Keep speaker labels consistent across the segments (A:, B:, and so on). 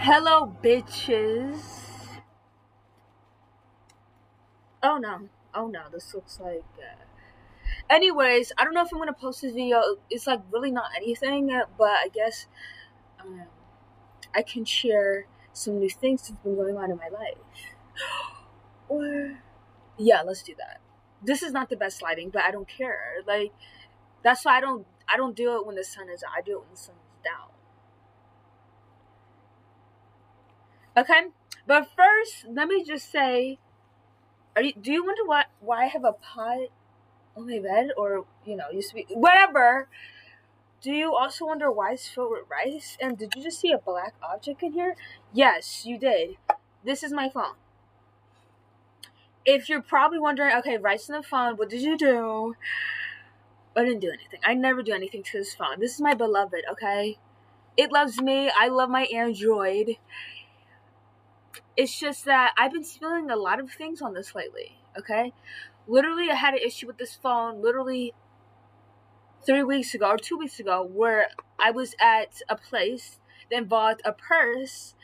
A: Hello, bitches. Oh no. Oh no, this looks like. Anyways, I don't know if I'm gonna post this video. It's like really not anything, but I guess um, I can share some new things that's been going on in my life. Or. Yeah, let's do that. This is not the best lighting, but I don't care. Like, that's why I don't do it when the sun is out. I do it when the sun is down. Okay? But first, let me just say, do you wonder why I have a pot on my bed, or used to be whatever. Do you also wonder why it's filled with rice? And did you just see a black object in here? Yes, you did. This is my phone. If you're probably wondering, okay, rice in the phone, what did you do? I didn't do anything. I never do anything to this phone. This is my beloved, okay? It loves me. I love my Android. It's just that I've been spilling a lot of things on this lately, okay? Literally, I had an issue with this phone literally 3 weeks ago or 2 weeks ago, where I was at a place that involved a purse,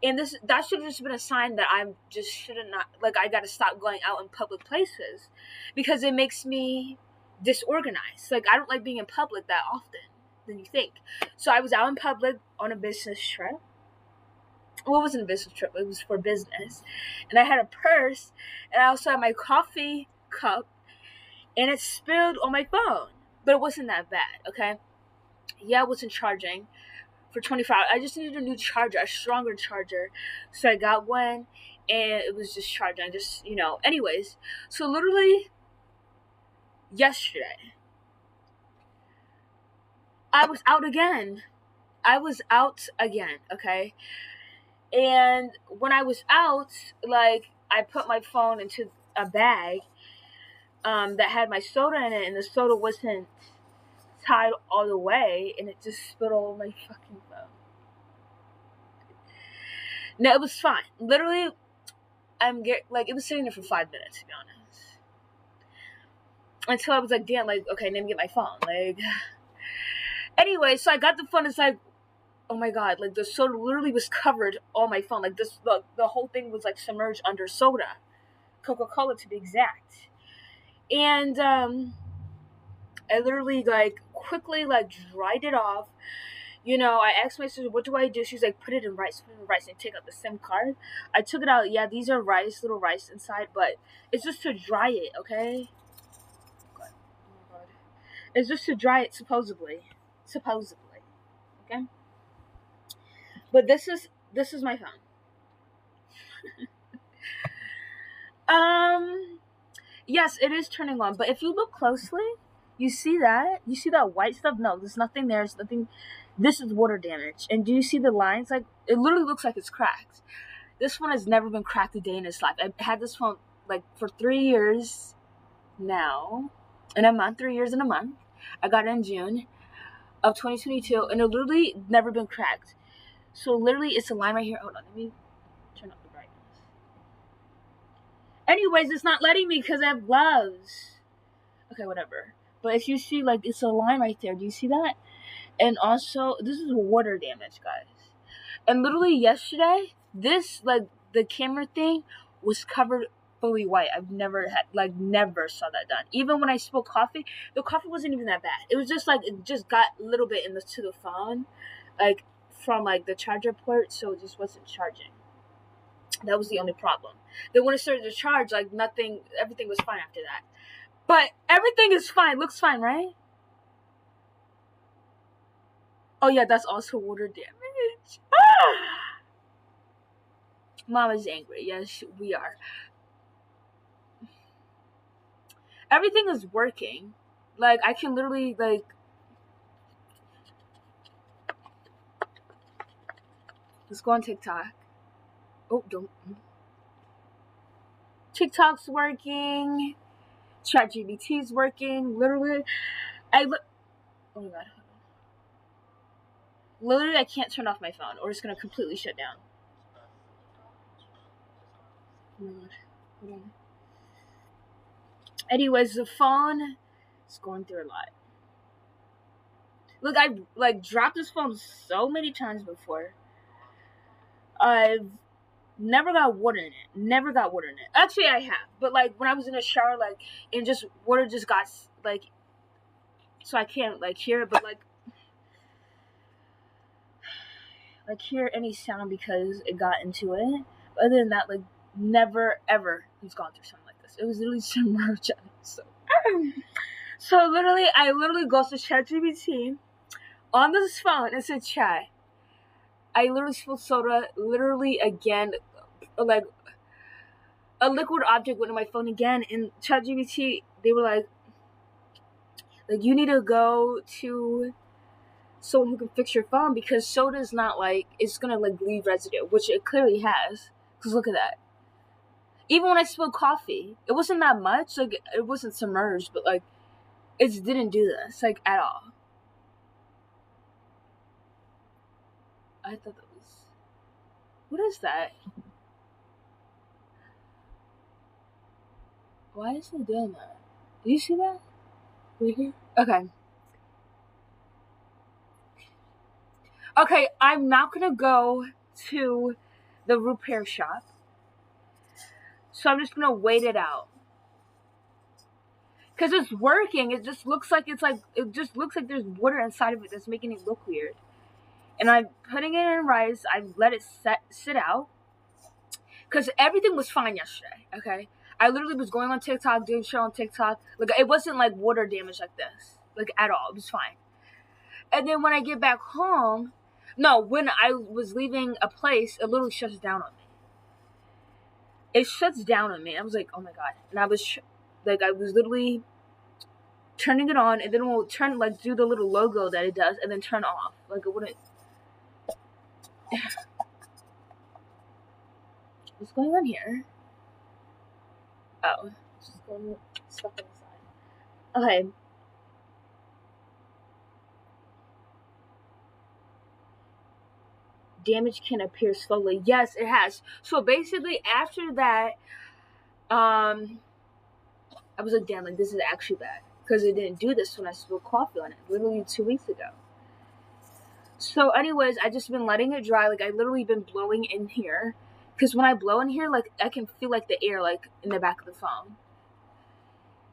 A: and that should have just been a sign that I'm just shouldn't not like I got to stop going out in public places, because it makes me disorganized. Like, I don't like being in public that often than you think. So I was out in public on a business trip. Well, it wasn't a business trip, it was for business. And I had a purse, and I also had my coffee cup, and it spilled on my phone. But it wasn't that bad, okay? Yeah, I wasn't charging for 24 hours. I just needed a new charger, a stronger charger. So I got one, and it was just charging. Anyways. So literally, yesterday, I was out again. Okay? And when I was out, like, I put my phone into a bag that had my soda in it, and the soda wasn't tied all the way, and it just spilled all over my fucking phone. No, it was fine. Literally, it was sitting there for 5 minutes, to be honest. Until I was like, damn, like, okay, let me get my phone. Like, anyway, so I got the phone. It's like, oh my god, like, the soda literally was covered on my phone. Like, the whole thing was like submerged under soda, Coca-Cola to be exact. And I literally like quickly like dried it off. I asked my sister, what do I do? She's like, put it in rice, and take out the SIM card. I took it out. Yeah, these are little rice inside, but it's just to dry it, okay? Oh my god. It's just to dry it, supposedly. Okay? But this is my phone. Yes, it is turning on, but if you look closely, you see that white stuff? No, there's nothing there. There's nothing. This is water damage. And do you see the lines? Like, it literally looks like it's cracked. This one has never been cracked a day in its life. I've had this phone like for 3 years now, in a month. 3 years in a month. I got it in June of 2022, and it literally never been cracked. So literally, it's a line right here. Hold on, let me turn up the brightness. Anyways, it's not letting me because I have gloves. Okay, whatever. But if you see, like, it's a line right there. Do you see that? And also, this is water damage, guys. And literally yesterday, this, like, the camera thing was covered fully white. I've never never saw that done. Even when I spilled coffee, the coffee wasn't even that bad. It was just, like, it just got a little bit to the phone, like, from, like, the charger port, so it just wasn't charging. That was the only problem. Then when it started to charge, like, everything was fine after that. But everything is fine. Looks fine, right? Oh, yeah, that's also water damage. Mama's angry. Yes, we are. Everything is working. Like, I can literally, like... Let's go on TikTok. Oh, don't... TikTok's working. ChatGPT's working. Literally, oh my god. Literally, I can't turn off my phone, or it's gonna completely shut down. Oh my god. Hold on. Anyways, the phone is going through a lot. Look, I like dropped this phone so many times before. I've never got water in it. Never got water in it. Actually, I have, but like when I was in a shower, like and just water just got like, so I can't like hear it, but like hear any sound because it got into it. But other than that, like never ever he's gone through something like this. It was literally submerged. So literally, I literally go to ChatGPT on this phone and said, "Chat, I literally spilled soda. Literally again, like a liquid object went in my phone again." And ChatGPT, they were like you need to go to someone who can fix your phone because soda is not like it's gonna like leave residue, which it clearly has. Cause look at that. Even when I spilled coffee, it wasn't that much. Like it wasn't submerged, but like it didn't do this like at all. I thought that was. What is that? Why is it doing that? Do you see that? Right here? Okay. Okay, I'm not gonna go to the repair shop. So I'm just gonna wait it out. Cause it's working. It just looks like there's water inside of it that's making it look weird. And I'm putting it in rice. I let it sit out. Cause everything was fine yesterday. Okay, I literally was going on TikTok, doing shit on TikTok. Like it wasn't like water damage like this, like at all. It was fine. And then when I get back home, no, when I was leaving a place, it literally shuts down on me. It shuts down on me. I was like, oh my god. And I was literally turning it on, and then it will turn, like, do the little logo that it does, and then turn off. Like, it wouldn't. What's going on here? Oh. It's just going stuck inside. Okay. Damage can appear slowly. Yes, it has. So basically, after that, I was like, damn, like, this is actually bad. Because it didn't do this when I spilled coffee on it. Literally 2 weeks ago. So anyways, I just been letting it dry. Like, I literally been blowing in here. Because when I blow in here, like, I can feel, like, the air, like, in the back of the phone.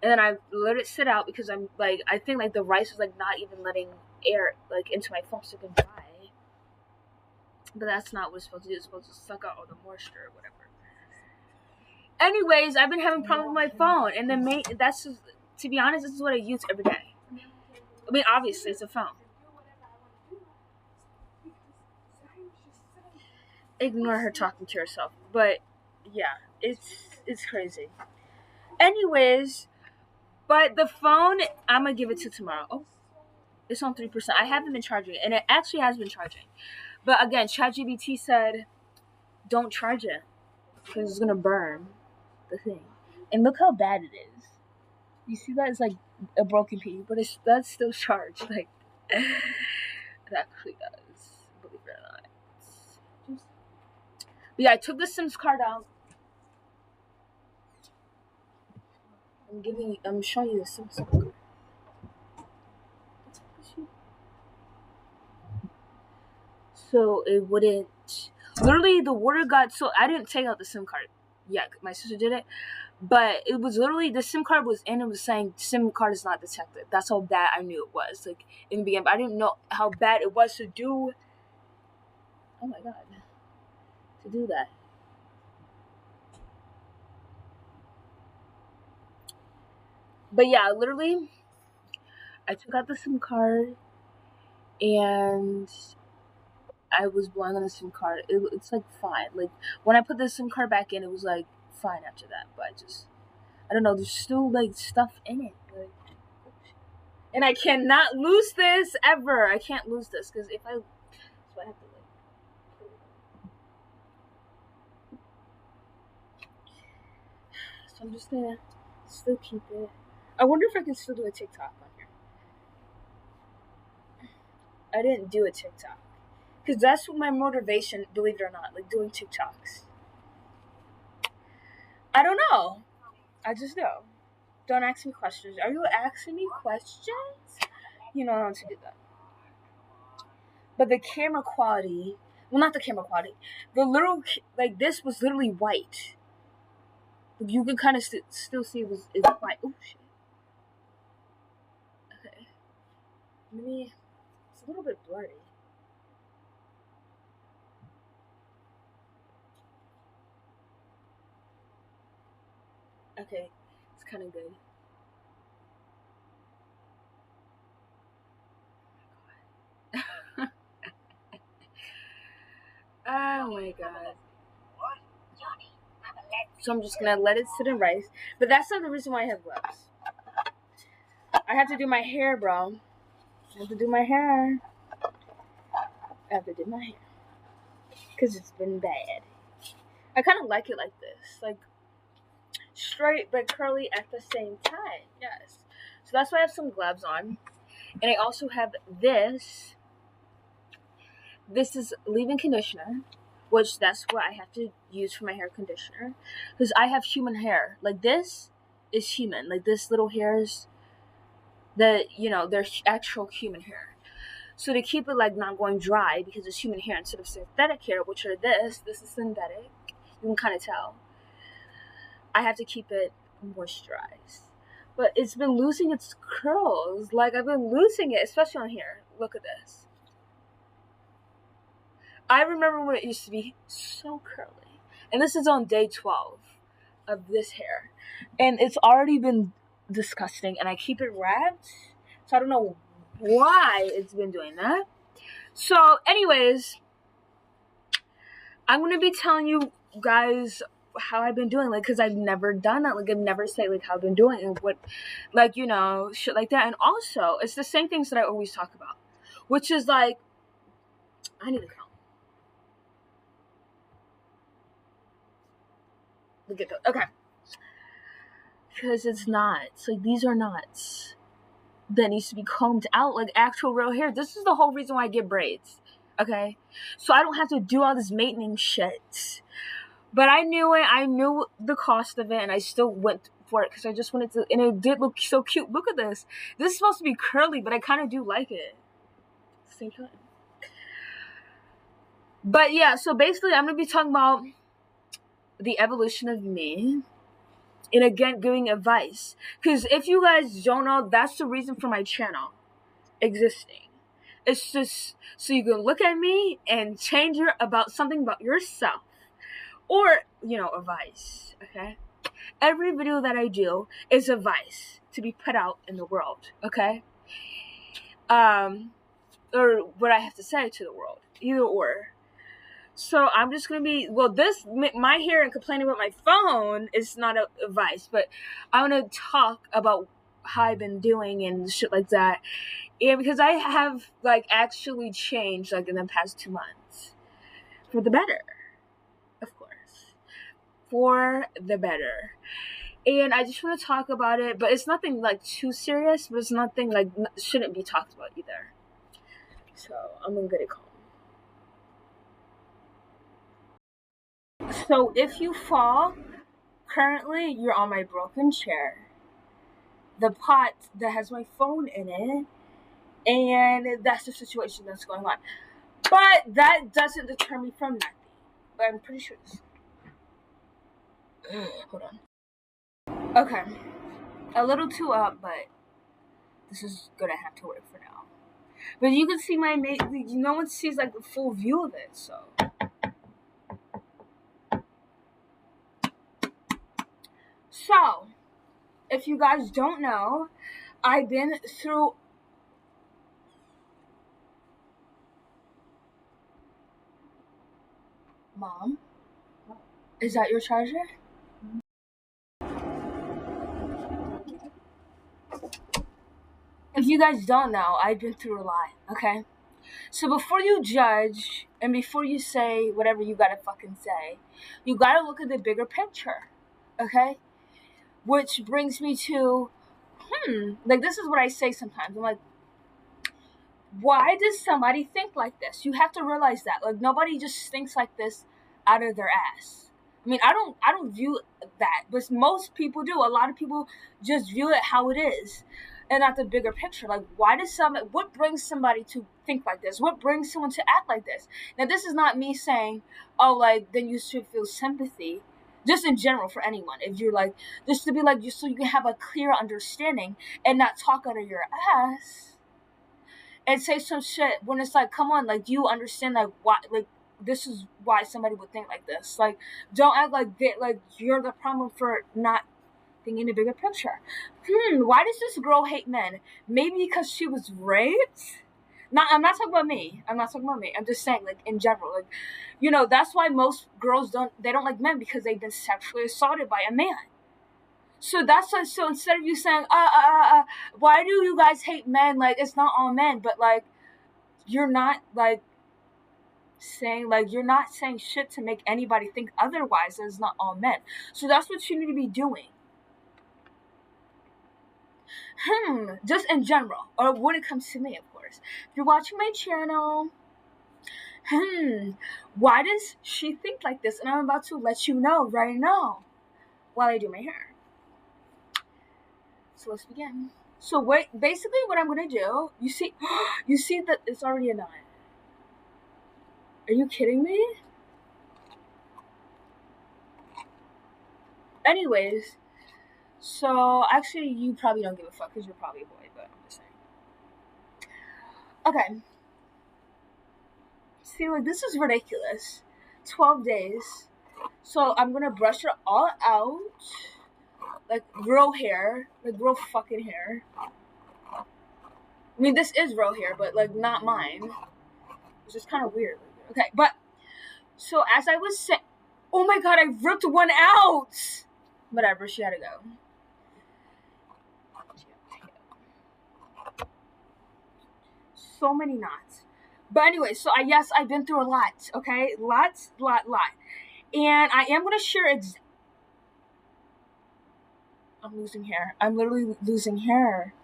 A: And then I let it sit out because I'm, like, I think, like, the rice is, like, not even letting air, like, into my phone so it can dry. But that's not what it's supposed to do. It's supposed to suck out all the moisture or whatever. Anyways, I've been having problems with my phone. And then, that's just, to be honest, this is what I use every day. I mean, obviously, it's a phone. Ignore her talking to herself. But, yeah, it's crazy. Anyways, but the phone, I'm going to give it to tomorrow. Oh, it's on 3%. I haven't been charging it. And it actually has been charging. But, again, ChatGPT said, don't charge it. Because it's going to burn the thing. And look how bad it is. You see that? It's like a broken piece. But that's still charged. Like, it actually does. Believe it or not. But yeah, I took the SIM card out. I'm showing you the SIM card. So it wouldn't. Literally, the water got so. I didn't take out the SIM card. Yeah, my sister did it. But it was literally, the SIM card was in. It was saying SIM card is not detected. That's how bad I knew it was. Like, in the beginning. But I didn't know how bad it was to do. Oh my god. To do that. But yeah, literally, I took out the SIM card. And I was blowing on the SIM card. It's like fine. Like when I put the SIM card back in, it was like fine after that. But I don't know. There's still like stuff in it. Like, and I cannot lose this ever. I can't lose this because if so I have to like. So I'm just gonna still keep it. I wonder if I can still do a TikTok on here. I didn't do a TikTok. Because that's what my motivation, believe it or not, like doing TikToks. I don't know. I just know. Don't ask me questions. Are you asking me questions? You know how to do that. But the camera quality, Well, not the camera quality. The little, like, this was literally white. You can kind of still see it's white. Oh, shit. Okay. Maybe it's a little bit blurry. Okay. It's kind of good. Oh my god. So I'm just gonna let it sit and rise. But that's not the reason why I have gloves. I have to do my hair, bro. I have to do my hair. I have to do my hair. Because it's been bad. I kind of like it like this. Like, straight but curly at the same time. Yes. So that's why I have some gloves on. And I also have this. This is leave-in conditioner, which that's what I have to use for my hair conditioner. Because I have human hair. Like, this is human. Like, this little hairs that, you know, they're actual human hair. So to keep it, like, not going dry, because it's human hair instead of synthetic hair, which are this is synthetic. You can kind of tell. I have to keep it moisturized. But it's been losing its curls. Like, I've been losing it, especially on here. Look at this. I remember when it used to be so curly. And this is on day 12 of this hair. And it's already been disgusting. And I keep it wrapped. So I don't know why it's been doing that. So, anyways, I'm going to be telling you guys how I've been doing, like, because I've never done that. Like, I've never said, like, how I've been doing and what, like, you know, shit like that. And also, it's the same things that I always talk about, which is, like, I need to count. Look at those. Okay. Because it's knots. Like, these are knots that needs to be combed out like actual real hair. This is the whole reason why I get braids. Okay? So I don't have to do all this maintenance shit. But I knew it. I knew the cost of it, and I still went for it because I just wanted to. And it did look so cute. Look at this. This is supposed to be curly, but I kind of do like it. At the same time. But yeah, so basically, I'm going to be talking about the evolution of me. And again, giving advice. Because if you guys don't know, that's the reason for my channel existing. It's just so you can look at me and change about something about yourself. Or, you know, advice, okay? Every video that I do is advice to be put out in the world, okay? Or what I have to say to the world, either or. So I'm just gonna be, well, this, my hair and complaining about my phone is not advice, but I want to talk about how I've been doing and shit like that. And because I have, like, actually changed, like, in the past 2 months. For the better. Of course. For the better. And I just want to talk about it, but it's nothing, like, too serious, but it's nothing, like, shouldn't be talked about either. So, I'm gonna get it calm. So, if you fall, currently, you're on my broken chair. The pot that has my phone in it, and that's the situation that's going on. But that doesn't deter me from nothing. But I'm pretty sure this. Hold on. Okay. A little too up, but this is gonna have to work for now. But you can see my no one sees, like, the full view of it, so. So, if you guys don't know, I've been through. Mom? Is that your charger? If you guys don't know, I've been through a lot, okay? So before you judge and before you say whatever you gotta fucking say, you gotta look at the bigger picture, okay? Which brings me to, like, this is what I say sometimes. I'm like, why does somebody think like this? You have to realize that. Like, nobody just thinks like this out of their ass. I mean, I don't view that, but most people do. A lot of people just view it how it is. and not the bigger picture. Like, what brings somebody to think like this? What brings someone to act like this? Now, this is not me saying, oh, like, then you should feel sympathy, just in general for anyone. If you're like, just to be like, just so you can have a clear understanding and not talk out of your ass and say some shit when it's like, come on, like, do you understand, like, why, like, this is why somebody would think like this. Like, don't act like you're the problem for not thinking the bigger picture. Why does this girl hate men? Maybe because she was raped? I'm not talking about me. I'm just saying, like, in general. Like, that's why most girls don't like men, because they've been sexually assaulted by a man. So that's why, so instead of you saying, why do you guys hate men? Like, it's not all men, but, like, you're not, like, saying shit to make anybody think otherwise. It's not all men. So that's what you need to be doing. Just in general, or when it comes to me, of course. If you're watching my channel, why does she think like this? And I'm about to let you know right now while I do my hair. So let's begin. So basically what I'm gonna do, you see that it's already a 9. Are you kidding me? Anyways, so actually you probably don't give a fuck because you're probably a boy, but I'm just saying. Okay. See, like, this is ridiculous. 12 days. So I'm gonna brush it all out. Like, real hair. Like, real fucking hair. I mean, this is real hair, but, like, not mine. It's just kind of weird. Okay, but, so as I was saying, oh my god, I ripped one out! Whatever, she had to go. So many knots. But anyway, so I've been through a lot, okay? Lot. And I am gonna share I'm losing hair. I'm literally losing hair.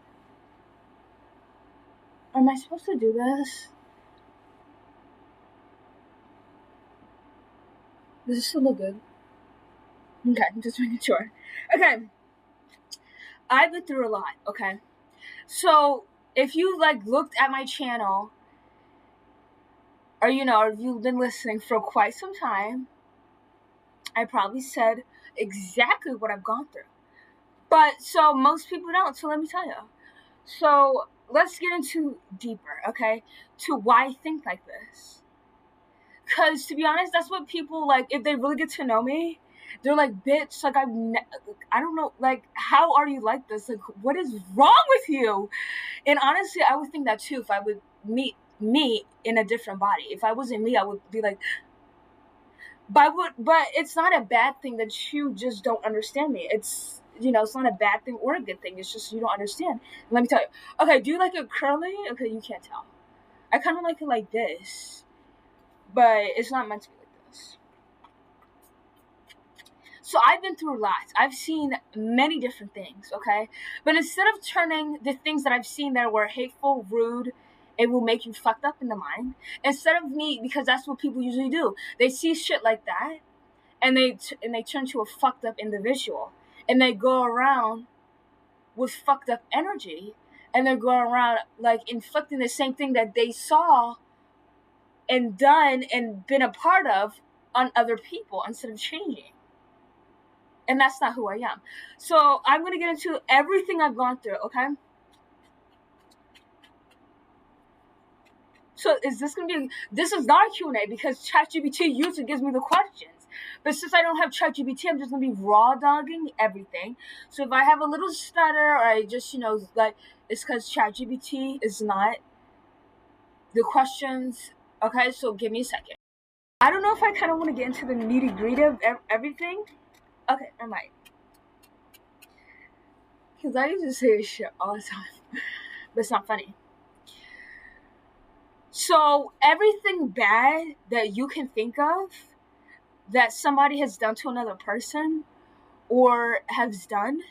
A: Am I supposed to do this? Does this still look good? Okay, I'm just making sure. Okay. I've been through a lot, okay? So, if you, like, looked at my channel, or, if you've been listening for quite some time, I probably said exactly what I've gone through. But, so, most people don't, so let me tell you. So, let's get into deeper, okay? To why I think like this. Because, to be honest, that's what people, like, if they really get to know me, they're like, bitch, like, I don't know, like, how are you like this? Like, what is wrong with you? And honestly, I would think that too if I would meet me in a different body. If I wasn't me, I would be like, but it's not a bad thing that you just don't understand me. It's, it's not a bad thing or a good thing. It's just you don't understand. Let me tell you. Okay, do you like it curly? Okay, you can't tell. I kind of like it like this. But it's not meant to be like this. So I've been through lots. I've seen many different things, okay? But instead of turning the things that I've seen that were hateful, rude, it will make you fucked up in the mind. Instead of me, because that's what people usually do. They see shit like that, and they turn to a fucked up individual. And they go around with fucked up energy. And they go around, like, inflicting the same thing that they saw and done and been a part of on other people instead of changing. And that's not who I am. So I'm going to get into everything I've gone through, okay? So this is not a Q&A because ChatGPT usually gives me the questions. But since I don't have ChatGPT, I'm just going to be raw dogging everything. So if I have a little stutter or I just, like, it's because ChatGPT is not the questions. Okay, so give me a second. I don't know if I kind of want to get into the nitty gritty of everything. Okay, I might. Because I used to say this shit all the time. But it's not funny. So, everything bad that you can think of that somebody has done to another person or has done,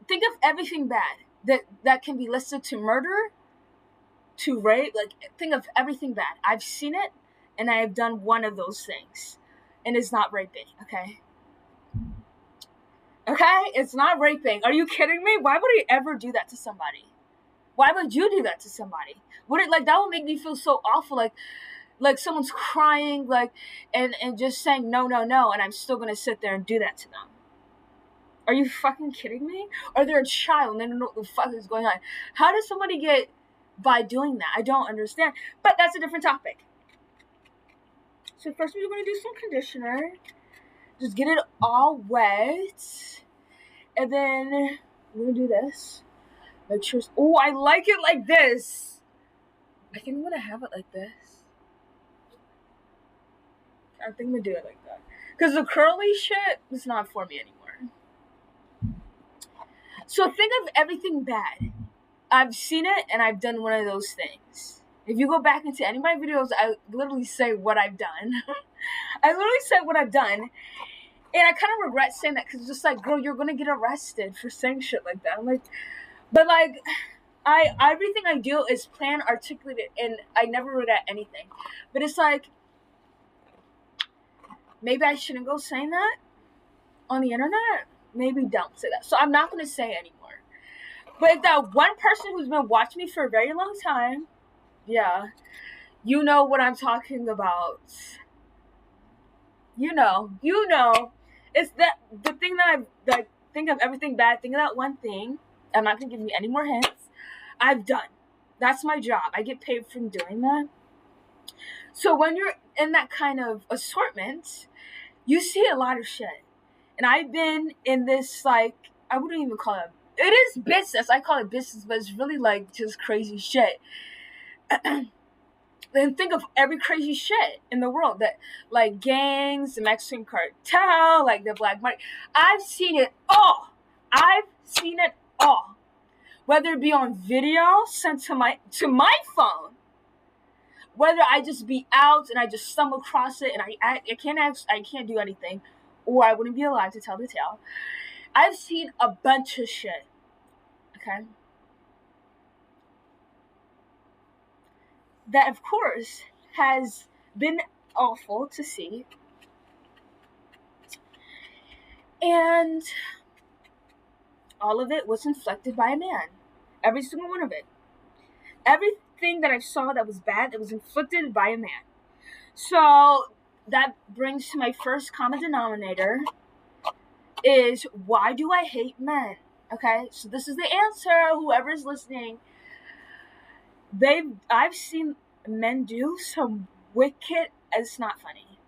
A: think of everything bad that can be listed to murder, to rape. Like, think of everything bad. I've seen it, and I have done one of those things. And it's not raping, okay? Okay? It's not raping. Are you kidding me? Why would he ever do that to somebody? Why would you do that to somebody? Would it, like, that would make me feel so awful, like someone's crying, like, and just saying no, no, no, and I'm still gonna sit there and do that to them. Are you fucking kidding me? Or they're a child and they don't know what the fuck is going on. How does somebody get by doing that? I don't understand. But that's a different topic. So first we're gonna do some conditioner. Just get it all wet. And then we're gonna do this. Make sure. Oh, I like it like this. I think I'm gonna have it like this. I think I'm gonna do it like that. Because the curly shit is not for me anymore. So think of everything bad. I've seen it and I've done one of those things. If you go back into any of my videos, I literally say what I've done. I literally say what I've done. And I kind of regret saying that because it's just like, girl, you're going to get arrested for saying shit like that. I'm like, but like, everything I do is planned, articulated, and I never regret anything. But it's like, maybe I shouldn't go saying that on the internet. Maybe don't say that. So I'm not going to say it anymore. But if that one person who's been watching me for a very long time, yeah, you know what I'm talking about. You know. It's that the thing that I think of everything bad. Think of that one thing. I'm not gonna give you any more hints. I've done. That's my job. I get paid from doing that. So when you're in that kind of assortment, you see a lot of shit. And I've been in this, like, I wouldn't even call it. It is business. I call it business, but it's really like just crazy shit. Then think of every crazy shit in the world, that like gangs, the Mexican cartel, like the black market. I've seen it all. Whether it be on video sent to my phone, whether I just be out and I just stumble across it and I can't do anything, or I wouldn't be alive to tell the tale. I've seen a bunch of shit. Okay. That, of course, has been awful to see. And all of it was inflicted by a man. Every single one of it. Everything that I saw that was bad, that was inflicted by a man. So that brings to my first common denominator is, why do I hate men? Okay, so this is the answer, whoever's listening. I've seen men do some wicked, it's not funny.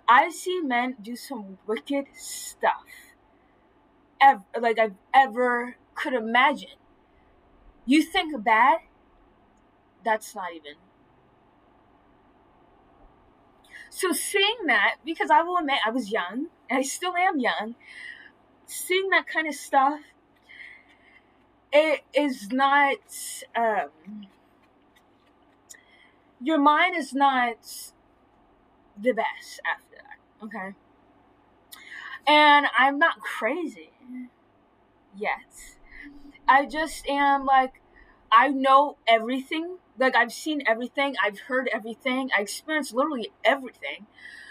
A: I've seen men do some wicked stuff. Like I've ever could imagine. You think bad? That's not even. So seeing that, because I will admit I was young, and I still am young, seeing that kind of stuff, it is not, your mind is not the best after that, okay? And I'm not crazy yet. I just am like, I know everything. Like, I've seen everything. I've heard everything. I experienced literally everything.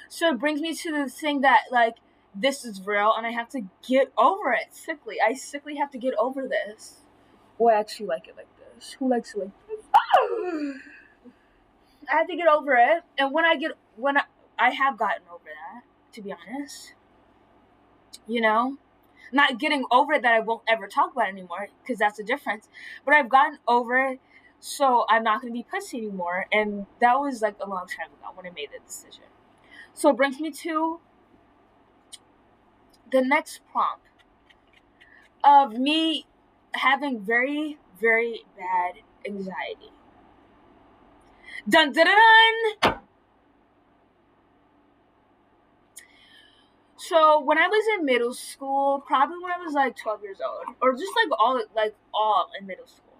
A: So it brings me to the thing that, like, this is real and I have to get over it sickly. I sickly have to get over this. Or I actually like it like this. Who likes it like this? I have to get over it. And when I have gotten over that, to be honest. You know? Not getting over it that I won't ever talk about it anymore, because that's the difference. But I've gotten over it, so I'm not going to be pussy anymore. And that was like a long time ago when I made the decision. So it brings me to the next prompt of me having very, very bad anxiety. Dun dun dun dun! So when I was in middle school, probably when I was like 12 years old, or just all in middle school,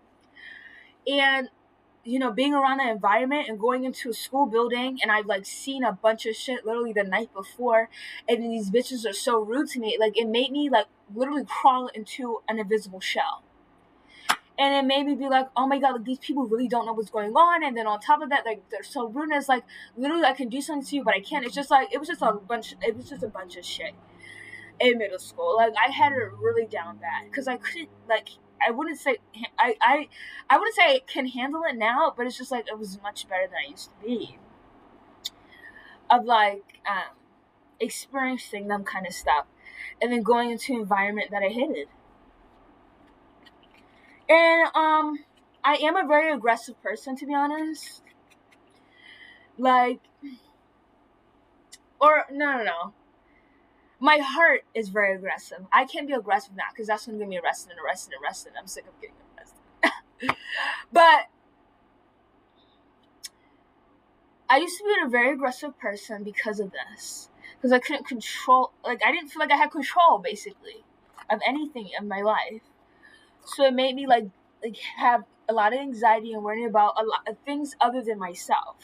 A: and you know, being around that environment and going into a school building, and I've like seen a bunch of shit literally the night before, and these bitches are so rude to me, like it made me like literally crawl into an invisible shell. And it made me be like, oh my god, like these people really don't know what's going on. And then on top of that, like they're so rude. And it's like literally I can do something to you, but I can't. It's just like it was just a bunch of shit. in middle school. Like I had it really down bad because I couldn't like. I wouldn't say I wouldn't say I can handle it now, but it's just like it was much better than I used to be. Of like experiencing them kind of stuff, and then going into an environment that I hated. And I am a very aggressive person, to be honest. Like, or no. My heart is very aggressive. I can't be aggressive now because that's gonna get me arrested. I'm sick of getting arrested. But I used to be a very aggressive person because of this. Because I couldn't control, like, I didn't feel like I had control, basically, of anything in my life. So it made me, like have a lot of anxiety and worrying about a lot of things other than myself.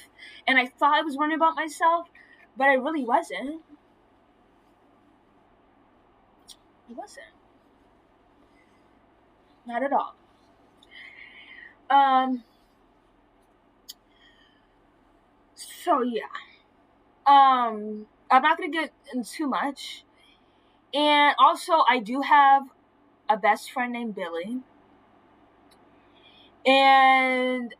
A: And I thought I was worrying about myself, but I really wasn't. I wasn't. Not at all. Um, so yeah. I'm not gonna get into too much. And also, I do have a best friend named Billy. And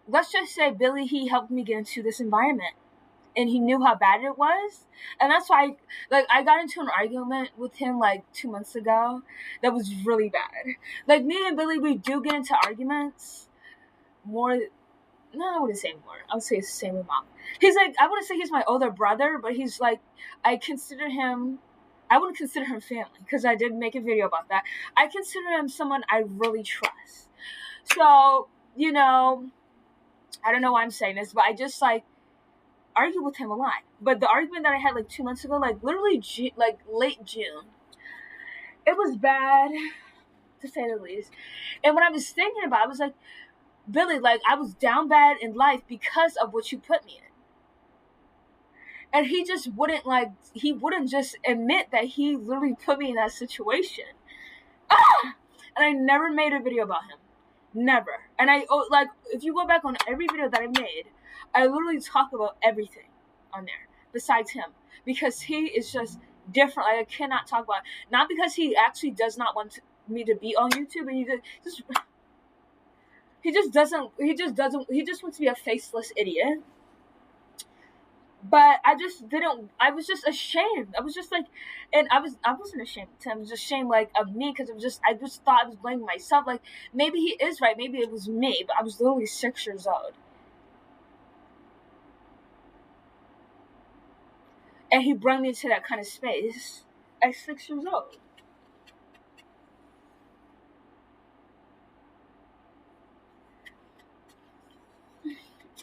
A: let's just say Billy, he helped me get into this environment. And he knew how bad it was. And that's why I got into an argument with him like 2 months ago that was really bad. Like me and Billy, we do get into arguments more. No, I wouldn't say more. I would say it's the same amount. He's like, I wouldn't say he's my older brother, but he's like, I wouldn't consider him family because I did make a video about that. I consider him someone I really trust. So, I don't know why I'm saying this, but I just like argue with him a lot. But the argument that I had like 2 months ago, like literally late June, it was bad to say the least. And when I was thinking about it, I was like, Billy, like I was down bad in life because of what you put me in. And he just wouldn't just admit that he literally put me in that situation. And I never made a video about him. Never. And if you go back on every video that I made, I literally talk about everything on there besides him. Because he is just different. Like, I cannot talk about it. Not because he actually does not want me to be on YouTube, and he just wants to be a faceless idiot. But I was just ashamed. I was just like, and I wasn't ashamed of him. I was just ashamed like of me because I just thought I was blaming myself. Like maybe he is right, maybe it was me, but I was literally 6 years old. And he brought me into that kind of space at 6 years old.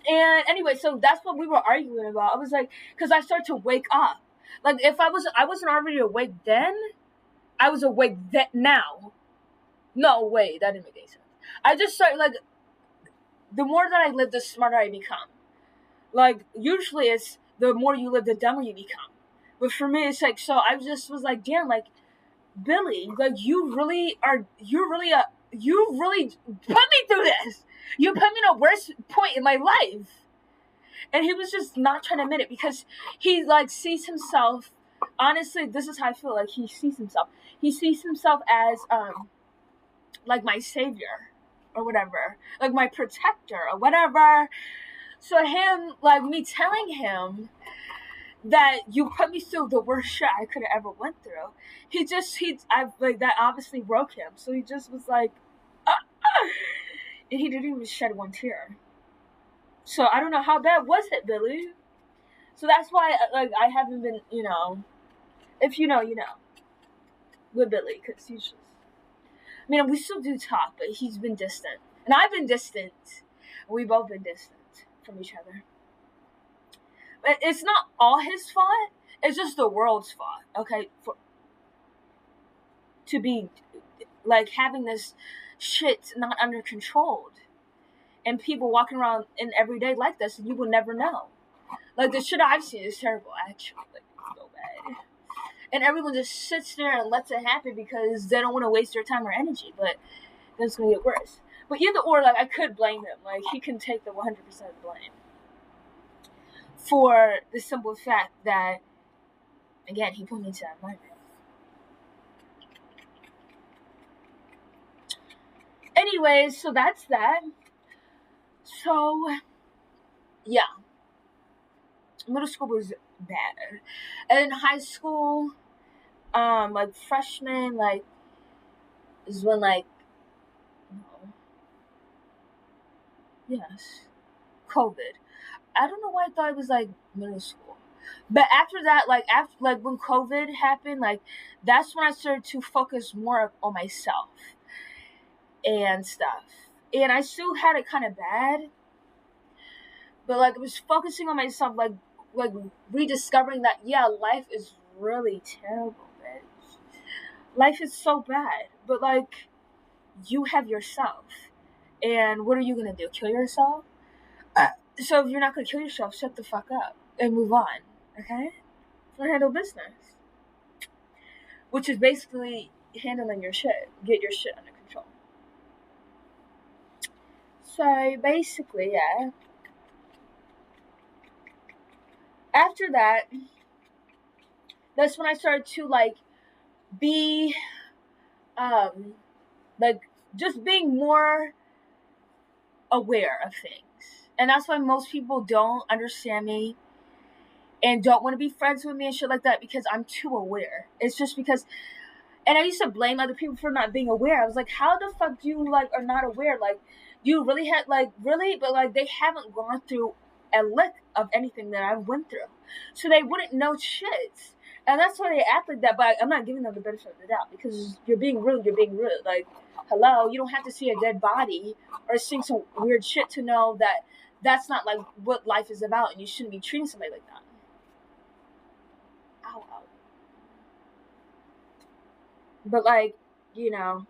A: And anyway, so that's what we were arguing about. I was like, because I started to wake up. Like if I wasn't already awake then, I was awake now. No, wait, that didn't make any sense. I just started like, the more that I live, the smarter I become. Like usually it's the more you live, the dumber you become. But for me, it's like, so I just was like, damn, like Billy, like you really put me through this. You put me in a worst point in my life. And he was just not trying to admit it because he like sees himself. Honestly, this is how I feel. Like he sees himself. He sees himself as like my savior or whatever, like my protector or whatever. So like me telling him that you put me through the worst shit I could have ever went through. That obviously broke him. So he just was like, and he didn't even shed one tear. So I don't know, how bad was it, Billy? So that's why, like, I haven't been, if you know, with Billy, because he's just, I mean, we still do talk, but he's been distant. And I've been distant. We've both been distant from each other. But it's not all his fault. It's just the world's fault, okay? To be, like, having this shit not under control. And people walking around in everyday like this, and you will never know. Like, the shit I've seen is terrible, actually. Like, so bad. And everyone just sits there and lets it happen because they don't want to waste their time or energy. But then it's going to get worse. But either or, like, I could blame him. Like, he can take the 100% blame. For the simple fact that, again, he put me into that environment. anyways, so that's that. So yeah, middle school was bad, and in high school, like freshman, like is when like, no, yes, COVID. I don't know why I thought it was like middle school. But after that, like when COVID happened, like that's when I started to focus more on myself and stuff. And I still had it kind of bad, but like I was focusing on myself, like rediscovering that yeah, life is really terrible, bitch. Life is so bad, but like you have yourself, and what are you gonna do? Kill yourself? So if you're not gonna kill yourself, shut the fuck up and move on, okay? Or handle business, which is basically handling your shit. Get your shit under control. So basically, yeah. After that, that's when I started to like be, um, like just being more aware of things, and that's why most people don't understand me and don't want to be friends with me and shit like that because I'm too aware. It's just because, and I used to blame other people for not being aware. I was like, how the fuck do you like are not aware? Like, you really had like really, but like they haven't gone through a lick of anything that I went through, so they wouldn't know shit. And that's why they act like that. But I'm not giving them the benefit of the doubt because you're being rude. You're being rude. Like, hello, you don't have to see a dead body or see some weird shit to know that that's not like what life is about, and you shouldn't be treating somebody like that. Ow, ow. But like, you know,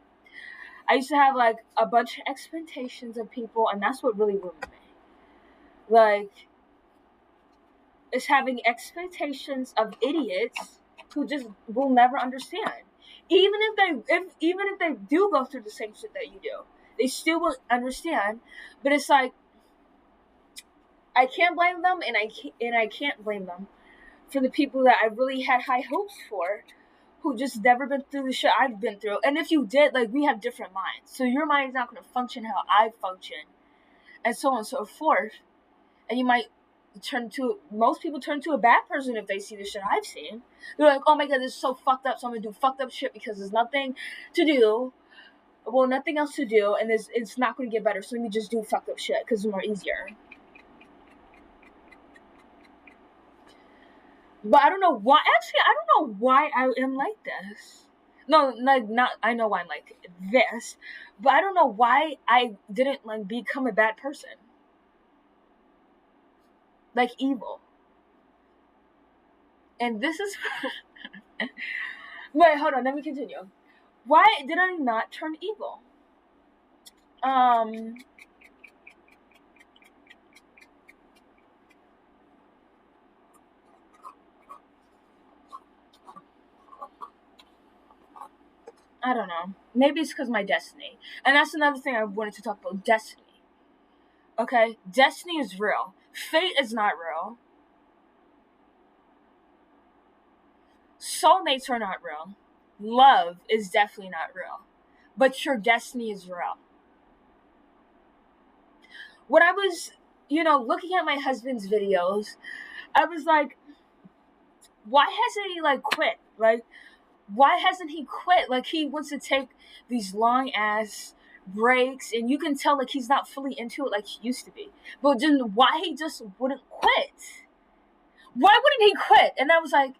A: I used to have like a bunch of expectations of people, and that's what really ruined me. Like, is having expectations of idiots who just will never understand. Even if they do go through the same shit that you do, they still won't understand. But it's like I can't blame them, and I can't blame them for the people that I really had high hopes for, who just never been through the shit I've been through. And if you did, like we have different minds, so your mind's not going to function how I function, and so on and so forth. And you might most people turn to a bad person if they see the shit I've seen. They're like, oh my god, this is so fucked up, so I'm gonna do fucked up shit because there's nothing to do. Well, nothing else to do, and it's not gonna get better, so let me just do fucked up shit because it's more easier. But I don't know why. Actually, I don't know why I am like this. No, like not. I know why I'm like this, but I don't know why I didn't like become a bad person, like evil. And this is. Wait, hold on. Let me continue. Why did I not turn evil? Um, I don't know. Maybe it's because my destiny. And that's another thing I wanted to talk about. Destiny. Okay? Destiny is real. Fate is not real. Soulmates are not real. Love is definitely not real. But your destiny is real. When I was, looking at my husband's videos, I was like, why hasn't he, like, quit? Like, why hasn't he quit? Like, he wants to take these long ass breaks, and you can tell like he's not fully into it like he used to be. But then why he just wouldn't quit? Why wouldn't he quit? And I was like,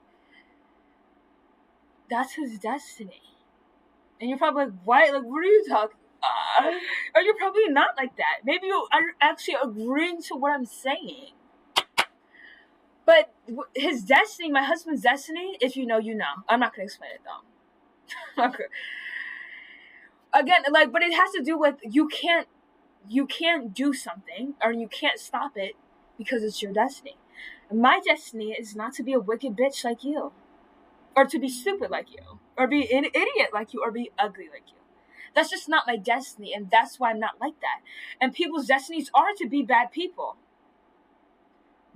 A: that's his destiny. And you're probably like, why? Like, what are you talking? Or you're probably not like that. Maybe you are actually agreeing to what I'm saying. But his destiny, my husband's destiny, if you know, you know. I'm not gonna explain it though. Okay. Again, like, but it has to do with you can't do something or you can't stop it because it's your destiny. My destiny is not to be a wicked bitch like you, or to be stupid like you, or be an idiot like you, or be ugly like you. That's just not my destiny, and that's why I'm not like that. And people's destinies are to be bad people.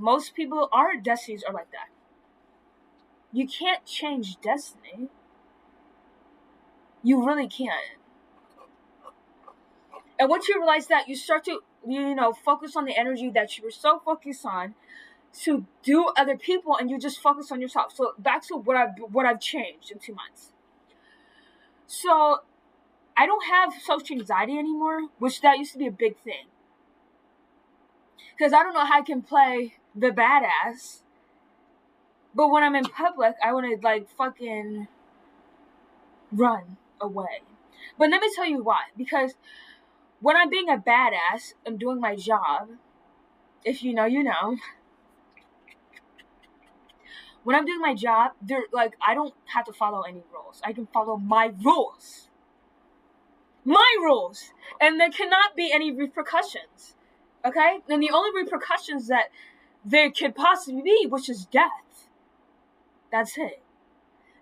A: Most people, our destinies are like that. You can't change destiny. You really can't. And once you realize that, you start to, focus on the energy that you were so focused on to do other people, and you just focus on yourself. So back to what I've changed in 2 months. So I don't have social anxiety anymore, which that used to be a big thing. Because I don't know how I can play the badass, but when I'm in public, I want to like fucking run away. But let me tell you why. Because when I'm being a badass, I'm doing my job. If you know, you know. When I'm doing my job, I don't have to follow any rules. I can follow my rules. My rules! And there cannot be any repercussions. Okay? And the only repercussions that there could possibly be, which is death. That's it.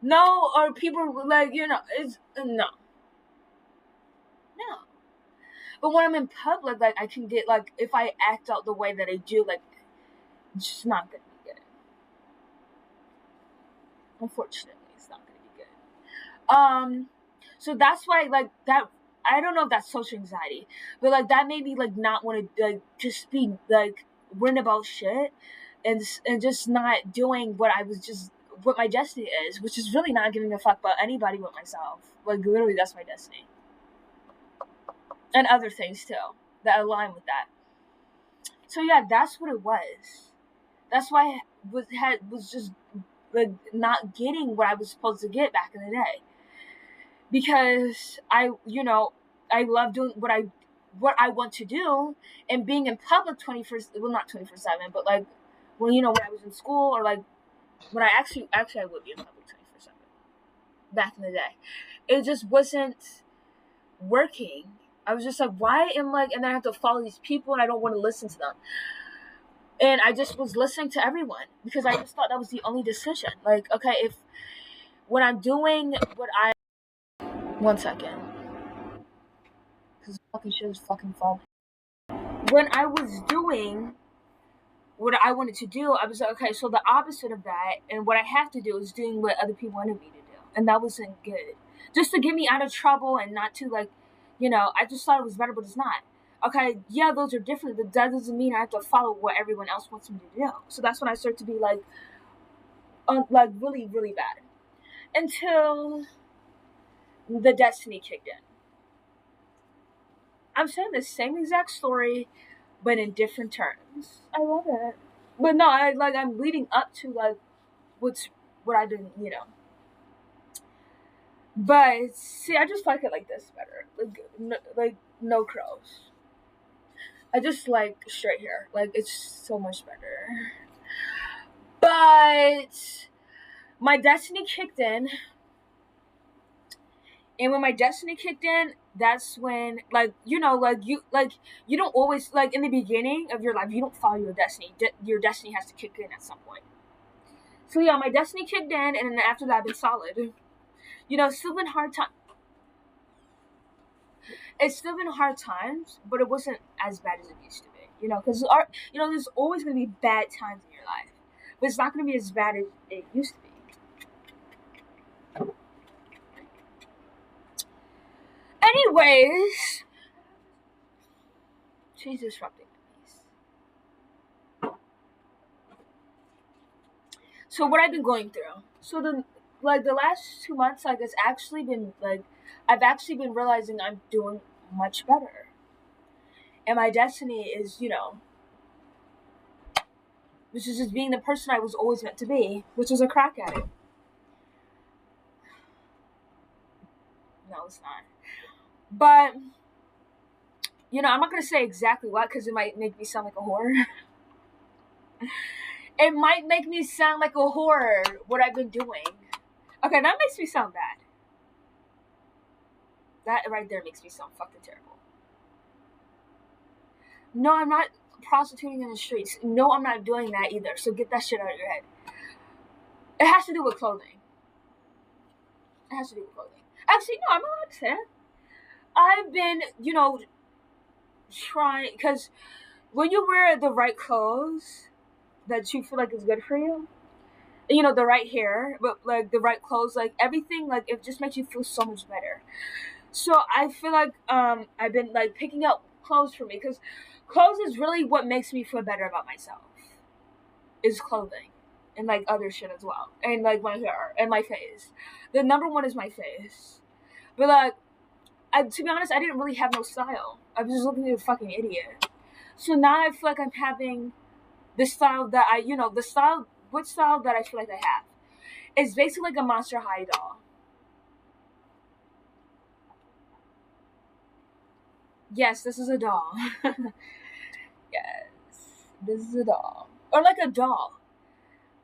A: No, or people it's no. No. But when I'm in public, I can get, if I act out the way that I do, it's just not gonna be good. Unfortunately, it's not gonna be good. So that's why, that, I don't know if that's social anxiety, but, that made me, not want to, just be, worrying about shit, and just not doing what my destiny is, which is really not giving a fuck about anybody but myself. Literally, that's my destiny. And other things, too, that align with that. So, yeah, that's what it was. That's why I was just, not getting what I was supposed to get back in the day. Because I love doing what I want to do, and being in public 24/7, well, not 24/7, but when I was in school, or when I actually I would be in public 24/7 back in the day. It just wasn't working. I was just why am and then I have to follow these people, and I don't want to listen to them. And I just was listening to everyone because I just thought that was the only decision. Okay, if when I'm doing what I 1 second, because fucking shit is fucking falling. When I was doing what I wanted to do, I was okay, so the opposite of that, and what I have to do is doing what other people wanted me to do. And that wasn't good. Just to get me out of trouble and not to, I just thought it was better, but it's not. Okay, yeah, those are different, but that doesn't mean I have to follow what everyone else wants me to do. So that's when I start to be, really, really bad. Until the destiny kicked in. I'm saying the same exact story, but in different terms. I love it. But no, I'm leading up to what I didn't, But see, I just like it like this better. No curls. I just like straight hair. It's so much better. But my destiny kicked in. And when my destiny kicked in, that's when you don't always in the beginning of your life, you don't follow your destiny. Your destiny has to kick in at some point. So yeah, my destiny kicked in, and then after that, I've been solid. Still been hard time. It's still been hard times, but it wasn't as bad as it used to be. Because there's always gonna be bad times in your life, but it's not gonna be as bad as it used to be. Anyways, she's disrupting my peace. So what I've been going through. So the last 2 months, it's actually been I've actually been realizing I'm doing much better. And my destiny is, which is just being the person I was always meant to be, which is a crack at it. No, it's not. But, I'm not going to say exactly what, because it might make me sound like a whore. It might make me sound like a whore, what I've been doing. Okay, that makes me sound bad. That right there makes me sound fucking terrible. No, I'm not prostituting in the streets. No, I'm not doing that either. So get that shit out of your head. It has to do with clothing. It has to do with clothing. Actually, no, I'm not allowed to say that. I've been, trying, because when you wear the right clothes that you feel like is good for you, the right hair, but the right clothes, everything, it just makes you feel so much better. So I feel like I've been like picking out clothes for me because clothes is really what makes me feel better about myself. Is clothing and like other shit as well, and like my hair and my face. The number one is my face, but like to be honest, I didn't really have no style. I was just looking like a fucking idiot. So now I feel like I'm having the style that the style, what style that I feel like I have. It's basically like a Monster High doll. Yes, this is a doll. Yes, this is a doll. Or like a doll.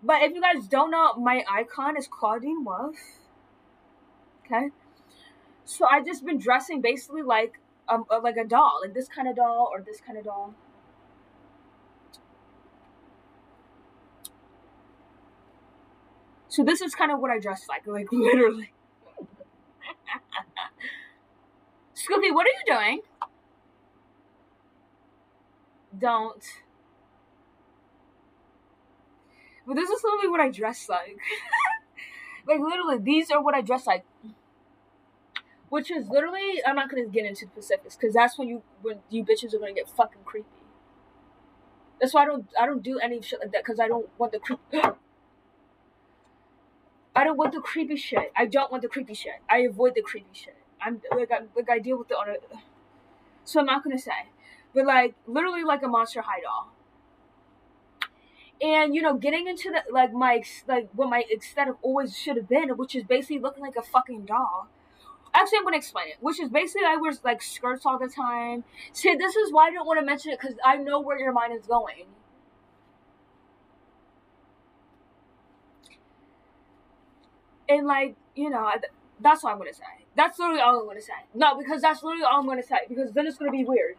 A: But if you guys don't know, my icon is Claudine Wolf. Okay? So I just been dressing basically like a doll. Like this kind of doll or this kind of doll. So this is kind of what I dress like literally. Scoopy, what are you doing? Don't. But this is literally what I dress like. Like literally, these are what I dress like. Which is literally, I'm not gonna get into the specifics because that's when you bitches are gonna get fucking creepy. That's why I don't do any shit like that because I don't want the creep. I don't want the creepy shit. I don't want the creepy shit. I avoid the creepy shit. I deal with it on a. So I'm not gonna say, but like literally like a Monster High doll. And getting into the like what my aesthetic always should have been, which is basically looking like a fucking doll. Actually, I'm gonna explain it. Which is basically I wear like skirts all the time. See, this is why I don't want to mention it because I know where your mind is going. And like that's what I'm gonna say. That's literally all I'm gonna say. No, because that's literally all I'm gonna say. Because then it's gonna be weird.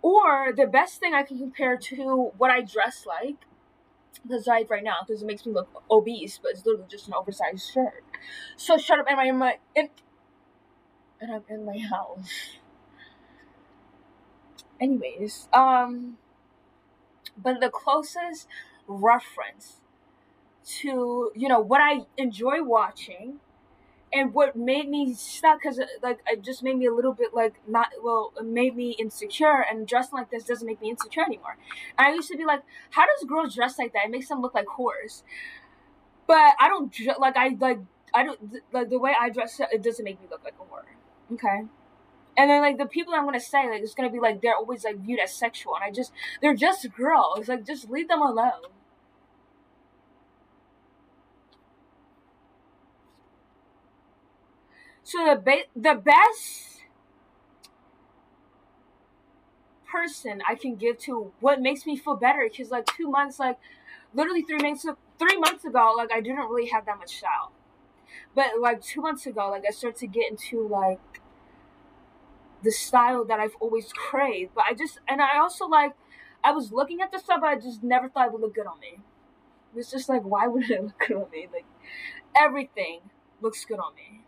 A: Or the best thing I can compare to what I dress like, because right now, because it makes me look obese, but it's literally just an oversized shirt. So shut up, and I'm in my house. Anyways, but the closest reference to what I enjoy watching and what made me stuck because like it just made me a little bit like not well it made me insecure, and dressing like this doesn't make me insecure anymore. And I used to be like, how does girls dress like that? It makes them look like whores. But I don't like I don't like the way I dress. It doesn't make me look like a whore. Okay. And then like the people I'm gonna say like it's gonna be like they're always like viewed as sexual, and they're just girls. Like just leave them alone. So the best person I can give to what makes me feel better, because like 2 months, like literally 3 months ago, like I didn't really have that much style, but like 2 months ago, like I started to get into like the style that I've always craved. But I also like I was looking at the stuff, but I just never thought it would look good on me. It was just like, why would it look good on me? Like everything looks good on me.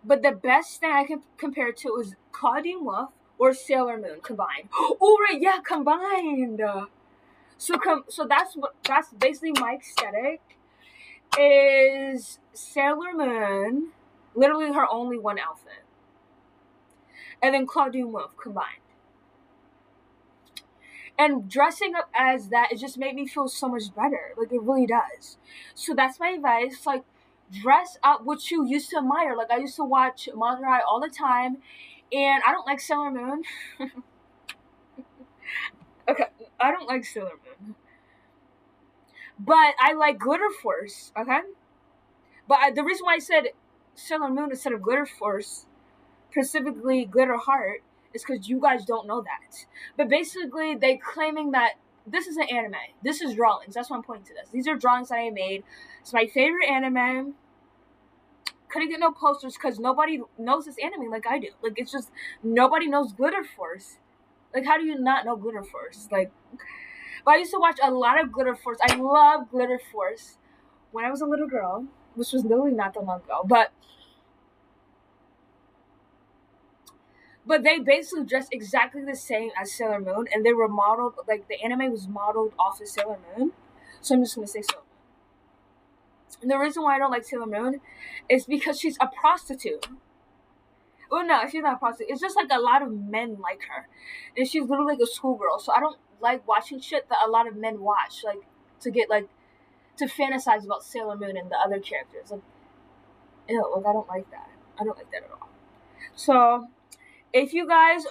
A: But the best thing I can compare it to is Claudine Wolf or Sailor Moon combined. Oh right, yeah, combined. So that's basically my aesthetic is Sailor Moon, literally her only one outfit, and then Claudine Wolf combined. And dressing up as that, it just made me feel so much better. Like it really does. So that's my advice. Like dress up what you used to admire. Like I used to watch Monster High all the time, and I don't like Sailor Moon. Okay, I don't like Sailor Moon, but I like Glitter Force. Okay, but the reason why I said Sailor Moon instead of Glitter Force, specifically Glitter Heart, is because you guys don't know that. But basically, they claiming that this is an anime. This is drawings. That's why I'm pointing to this. These are drawings that I made. It's my favorite anime. Couldn't get no posters because nobody knows this anime like I do. Like it's just nobody knows Glitter Force. Like how do you not know Glitter Force? Like, but I used to watch a lot of Glitter Force. I love Glitter Force when I was a little girl, which was literally not that long ago. But they basically dressed exactly the same as Sailor Moon, and they were modeled like the anime was modeled off of Sailor Moon. So I'm just gonna say Sailor Moon. And the reason why I don't like Sailor Moon is because she's a prostitute. Oh no, she's not a prostitute. It's just like a lot of men like her, and she's literally like a schoolgirl. So I don't like watching shit that a lot of men watch, like to get like to fantasize about Sailor Moon and the other characters. Like, ew, like I don't like that. I don't like that at all. So if you guys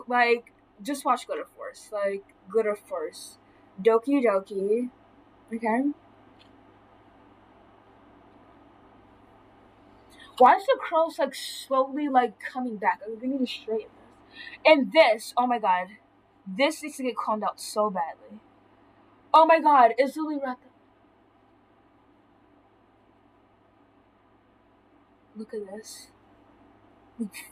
A: like, just watch Glitter Force, like Glitter Force, Doki Doki, okay. Why is the curls like slowly like coming back? We need to straighten this. And this, oh my god, this needs to get combed out so badly. Oh my god, it's literally right there. Look at this. Like,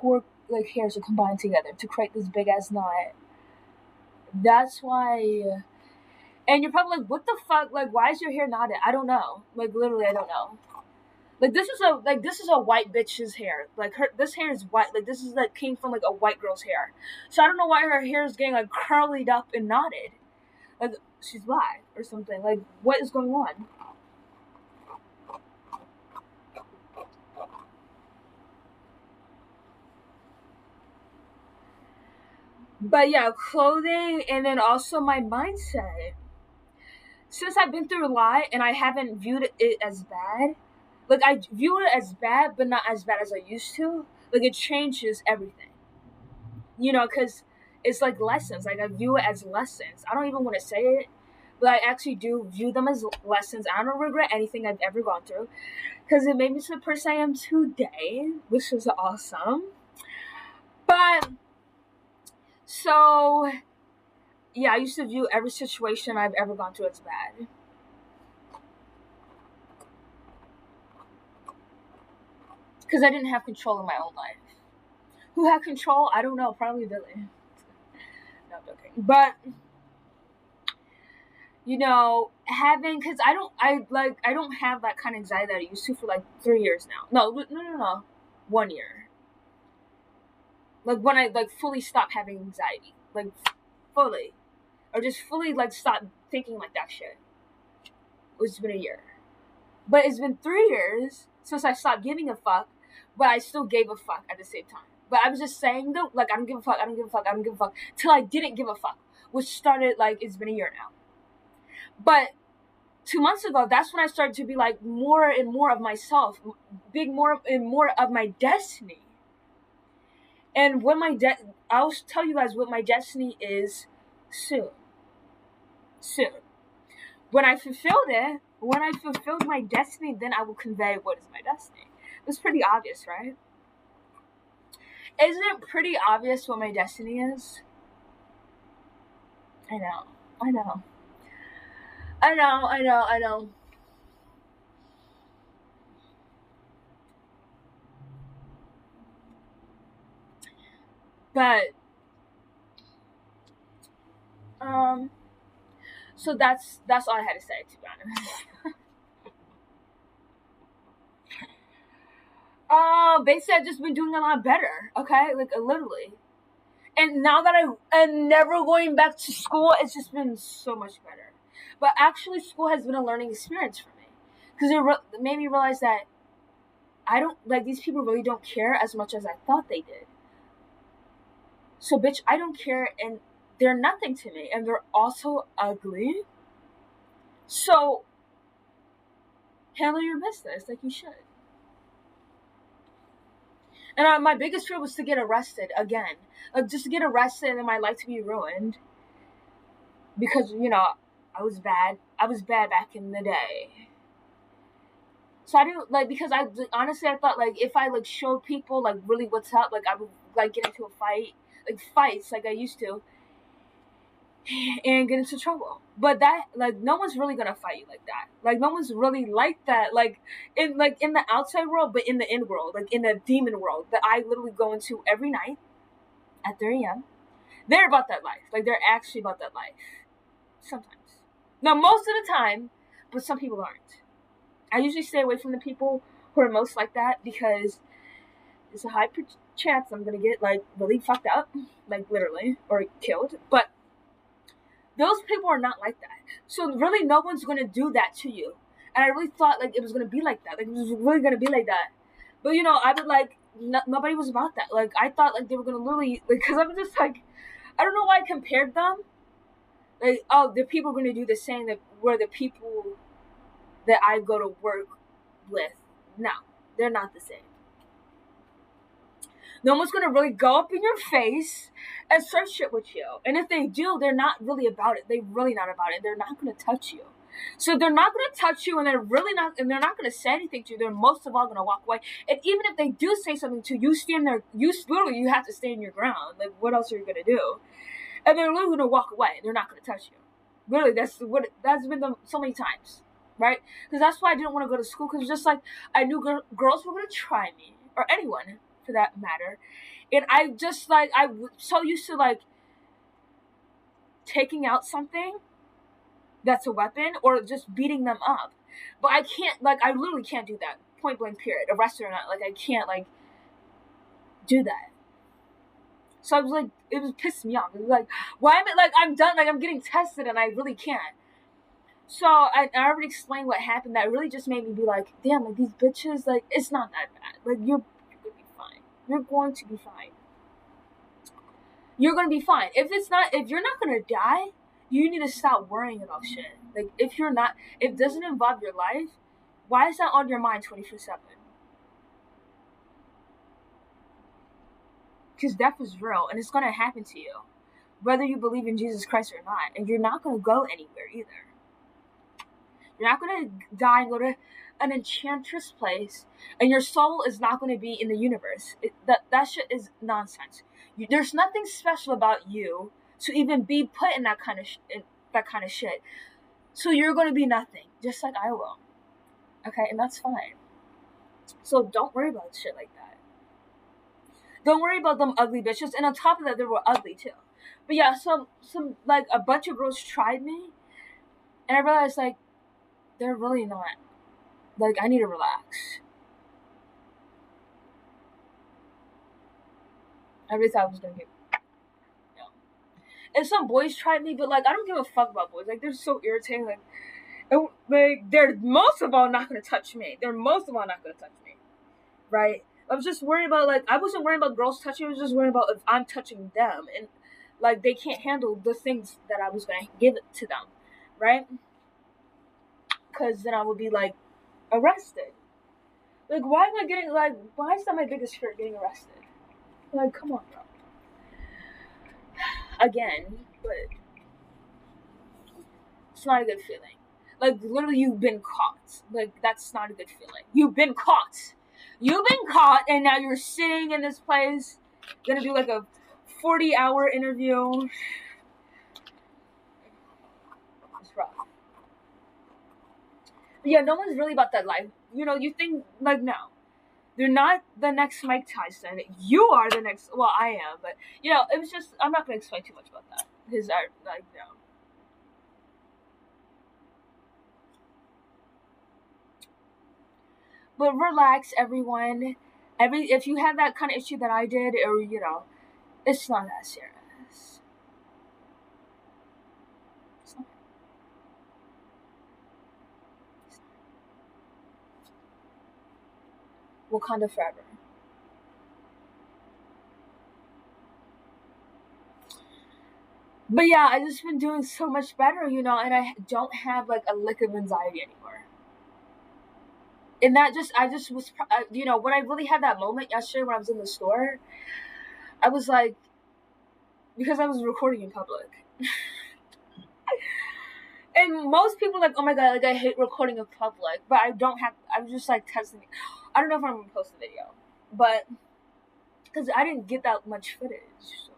A: four like hairs are combined together to create this big ass knot. That's why. And you're probably like, what the fuck? Like, why is your hair knotted? I don't know. Like, literally, I don't know. Like this is a white bitch's hair. Like this hair is white. Like this is like came from like a white girl's hair. So I don't know why her hair is getting like curlied up and knotted. Like she's black or something. Like what is going on? But yeah, clothing and then also my mindset. Since I've been through a lot and I haven't viewed it as bad. Like I view it as bad, but not as bad as I used to. Like it changes everything. Because it's like lessons. Like I view it as lessons. I don't even want to say it, but I actually do view them as lessons. I don't regret anything I've ever gone through because it made me to the person I am today, which was awesome. But so yeah, I used to view every situation I've ever gone through as bad. Because I didn't have control of my own life. Who had control? I don't know. Probably Billy. No, I'm joking. But having because I don't have that kind of anxiety that I used to for like 3 years now. No, 1 year. Like when I like fully stopped having anxiety, like fully, or just fully like stop thinking like that shit. It's been a year, but it's been 3 years since I stopped giving a fuck, but I still gave a fuck at the same time. But I was just saying though, like I don't give a fuck, I don't give a fuck, I don't give a fuck, till I didn't give a fuck, which started like it's been a year now. But 2 months ago, that's when I started to be like more and more of myself, big more and more of my destiny. And when I'll tell you guys what my destiny is soon. Soon. When I fulfilled my destiny, then I will convey what is my destiny. It's pretty obvious, right? Isn't it pretty obvious what my destiny is? I know. I know. I know. I know. I know. But so that's all I had to say, to be honest. Basically I've just been doing a lot better, okay? Like literally. And now that I am never going back to school, it's just been so much better. But actually school has been a learning experience for me. Because it made me realize that I don't, like, these people really don't care as much as I thought they did. So bitch, I don't care, and they're nothing to me, and they're also ugly. So handle your business like you should. And my biggest fear was to get arrested again. Like, just to get arrested and then my life to be ruined. Because, I was bad. I was bad back in the day. So I didn't, like, because honestly, I thought, like, if I, like, showed people, like, really what's up, like, I would, like, get into a fight. Like, fights, like I used to. And get into trouble. But that, like, no one's really gonna fight you like that. Like, no one's really like that. Like in the outside world, but in the in world, like in the demon world that I literally go into every night at 3 a.m. They're about that life. Like, they're actually about that life. Sometimes. Now, most of the time, but some people aren't. I usually stay away from the people who are most like that because there's a high chance I'm gonna get, like, really fucked up, like, literally, or killed. But those people are not like that. So really no one's going to do that to you. And I really thought like it was gonna be like that. Like it was really gonna be like that. But you know, I would like nobody was about that. Like I thought like they were gonna literally like because I'm just like I don't know why I compared them. Like oh, the people are gonna do the same that were the people that I go to work with. No, they're not the same. No one's gonna really go up in your face and start shit with you. And if they do, they're not really about it. They're really not about it. They're not gonna touch you. So they're not gonna touch you, and they're really not, and they're not gonna say anything to you. They're most of all gonna walk away. And even if they do say something to you, stand there. You literally you have to stay in your ground. Like what else are you gonna do? And they're literally gonna walk away. They're not gonna touch you. Literally, that's been done so many times, right? Because that's why I didn't want to go to school. Because just like I knew girls were gonna try me, or anyone for that matter, and I just like I'm so used to like taking out something that's a weapon or just beating them up, but I can't like I literally can't do that point blank period, arrested or not. Like I can't like do that. So I was like, it was pissing me off. It was like, why am I like I'm done? Like I'm getting tested and I really can't. So I already explained what happened. That really just made me be like, damn, like these bitches, like it's not that bad. Like you're gonna be fine. You're going to be fine. You're gonna be fine. If you're not gonna die, you need to stop worrying about shit. Like if you're not, if it doesn't involve your life, why is that on your mind 24/7? Because death is real and it's gonna happen to you, whether you believe in Jesus Christ or not. And you're not gonna go anywhere either. You're not gonna die and go to an enchantress place, and your soul is not gonna be in the universe. That shit is nonsense. There's nothing special about you to even be put in that kind of shit. So you're gonna be nothing, just like I will. Okay, and that's fine. So don't worry about shit like that. Don't worry about them ugly bitches. And on top of that, they were ugly too. But yeah, some like a bunch of girls tried me, and I realized like they're really not. Like I need to relax. I really thought I was gonna get. You know. And some boys tried me, but like I don't give a fuck about boys. Like they're so irritating. Like they're most of all not gonna touch me. They're most of all not gonna touch me, right? I was just worried about like I wasn't worried about girls touching. I was just worried about if I'm touching them, and like they can't handle the things that I was gonna give it to them, right? Because then I would be like arrested. Like why am I getting like why is that my biggest fear getting arrested? Like come on, bro. Again, but it's not a good feeling. Like literally, you've been caught. Like that's not a good feeling. You've been caught. You've been caught, and now you're sitting in this place, gonna do like a 40-hour interview. It's rough. But yeah, no one's really about that life. You know, you think like no, they're not the next Mike Tyson. You are the next. Well, I am, but you know, it was just. I'm not gonna explain too much about that because I like no. But relax, everyone. If you have that kind of issue that I did, or you know, it's not that serious. It's not. Wakanda forever. But yeah, I just been doing so much better, you know, and I don't have like a lick of anxiety anymore. And that just, I just was, you know, when I really had that moment yesterday when I was in the store, I was like, because I was recording in public. And most people are like, oh my god, like I hate recording in public, but I don't have. I'm just like testing. I don't know if I'm gonna post the video, but because I didn't get that much footage, so.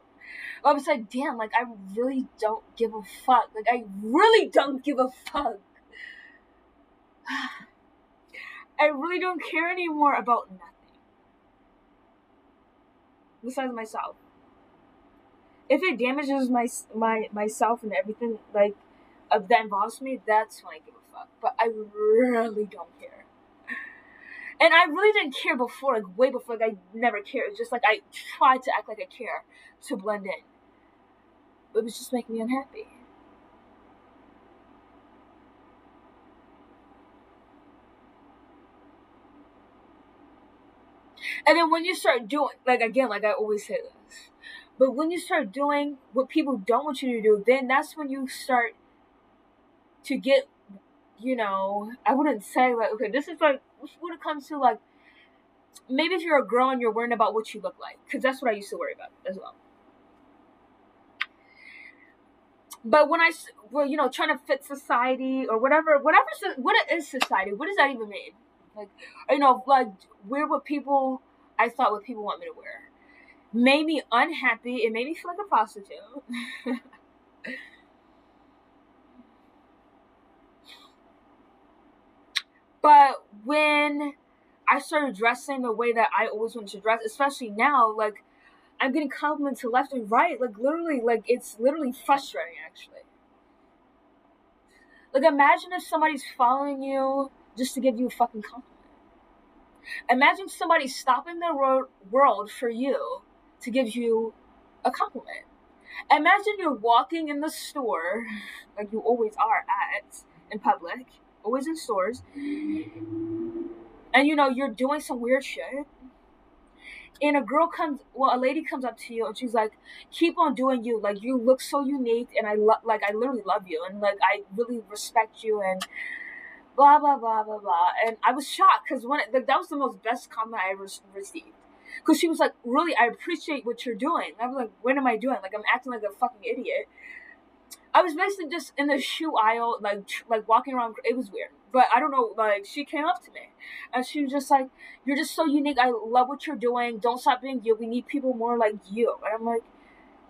A: I was like, damn, like I really don't give a fuck. Like I really don't give a fuck. I really don't care anymore about nothing besides myself. If it damages myself and everything like that involves me, that's when I give a fuck. But I really don't care. And I really didn't care before, like way before. Like I never cared. It's just like I tried to act like I care to blend in. But it was just making me unhappy. And then when you start doing, like, again, like I always say this, but when you start doing what people don't want you to do, then that's when you start to get, I wouldn't say, like, okay, this is like when it comes to, like, maybe if you're a girl and you're worrying about what you look like, because that's what I used to worry about as well. But when trying to fit society or whatever, what is society? What does that even mean? Like, like, wear what people, I thought what people want me to wear. Made me unhappy. It made me feel like a prostitute. But when I started dressing the way that I always wanted to dress, especially now, like, I'm getting compliments to left and right. Like, literally, like, it's literally frustrating, actually. Like, imagine if somebody's following you just to give you a fucking compliment. Imagine somebody stopping their world for you to give you a compliment. Imagine you're walking in the store, like you always are at, in public, always in stores, and you're doing some weird shit, and a lady comes up to you and she's like, keep on doing you, like, you look so unique, and I literally love you, and like, I really respect you, and blah blah blah blah blah. And I was shocked because that was the most best comment I ever received, because she was like, really, I appreciate what you're doing. I was like, what am I doing? Like, I'm acting like a fucking idiot. I was basically just in the shoe aisle, like walking around. It was weird, but I don't know. Like, she came up to me, and she was just like, "You're just so unique. I love what you're doing. Don't stop being you. We need people more like you." And I'm like,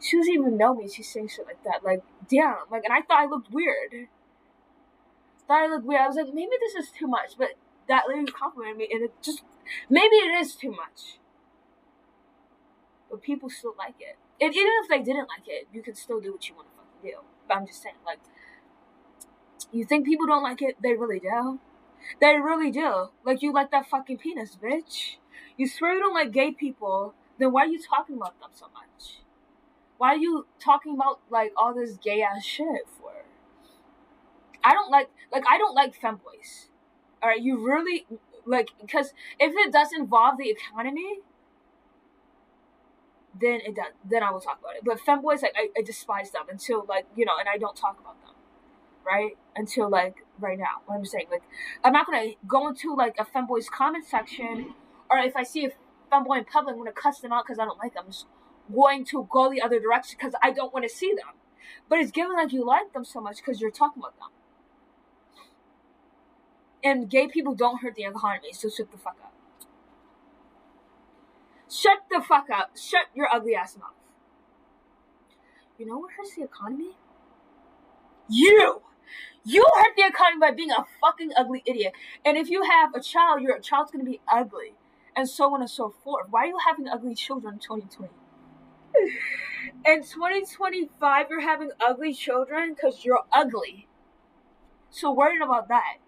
A: she doesn't even know me. She's saying shit like that. Like, damn. Like, and I thought I looked weird. I was like, maybe this is too much, but that lady complimented me, and it just, maybe it is too much. But people still like it. And even if they didn't like it, you can still do what you want to fucking do. But I'm just saying, like, you think people don't like it? They really do. They really do. Like, you like that fucking penis, bitch. You swear you don't like gay people, then why are you talking about them so much? Why are you talking about, like, all this gay ass shit for? I don't like femboys. Alright, you really, like, because if it does involve the economy, then it does. Then I will talk about it. But femboys, like, I despise them until, like, and I don't talk about them, right? Until, like, right now. What I'm saying, like, I'm not gonna go into, like, a femboy's comment section, or if I see a femboy in public, I'm gonna cuss them out because I don't like them. I'm just going to go the other direction because I don't want to see them. But it's given like you like them so much because you're talking about them. And gay people don't hurt the economy, so shut the fuck up. Shut the fuck up. Shut your ugly ass mouth. You know what hurts the economy? You! You hurt the economy by being a fucking ugly idiot. And if you have a child, your child's gonna be ugly. And so on and so forth. Why are you having ugly children in 2020? In 2025, you're having ugly children because you're ugly. So worried about that.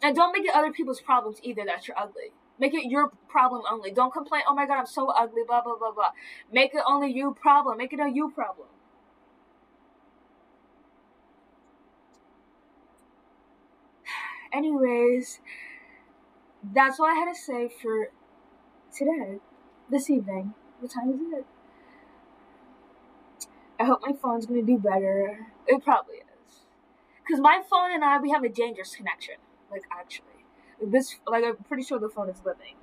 A: And don't make it other people's problems either that you're ugly. Make it your problem only. Don't complain, oh my god, I'm so ugly, blah, blah, blah, blah. Make it only you problem. Make it a you problem. Anyways, that's all I had to say for today. This evening. What time is it? I hope my phone's gonna do better. It probably is. Because my phone and I, we have a dangerous connection. Like, actually. I'm pretty sure the phone is living.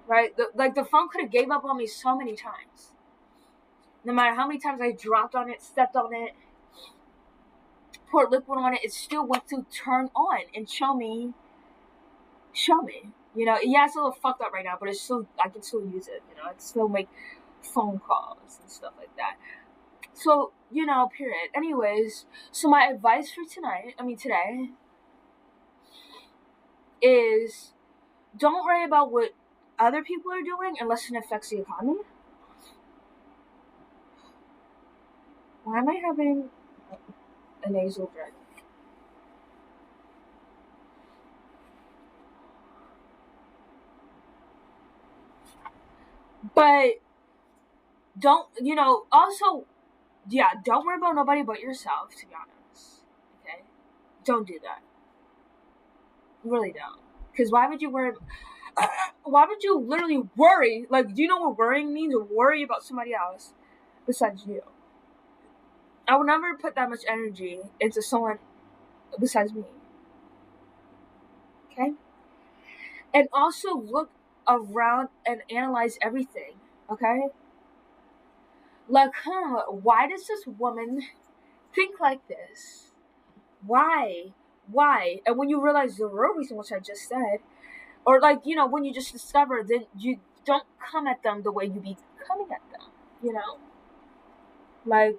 A: Right? The phone could have gave up on me so many times. No matter how many times I dropped on it, stepped on it, poured liquid on it, it still went to turn on and show me. Yeah, it's a little fucked up right now, but I can still use it. I can still make phone calls and stuff like that. So, period. Anyways, so my advice for today, is don't worry about what other people are doing unless it affects the economy. Why am I having a nasal drip? But don't worry about nobody but yourself, to be honest. Don't do that. Really don't. Because why would you worry? Why would you literally worry? Like, do you know what worrying means? Worry about somebody else besides you. I would never put that much energy into someone besides me. Okay? And also look around and analyze everything. Okay? Like, why does this woman think like this? Why? Why? And when you realize the real reason, which I just said, or like, when you just discover, then you don't come at them the way you be coming at them, Like,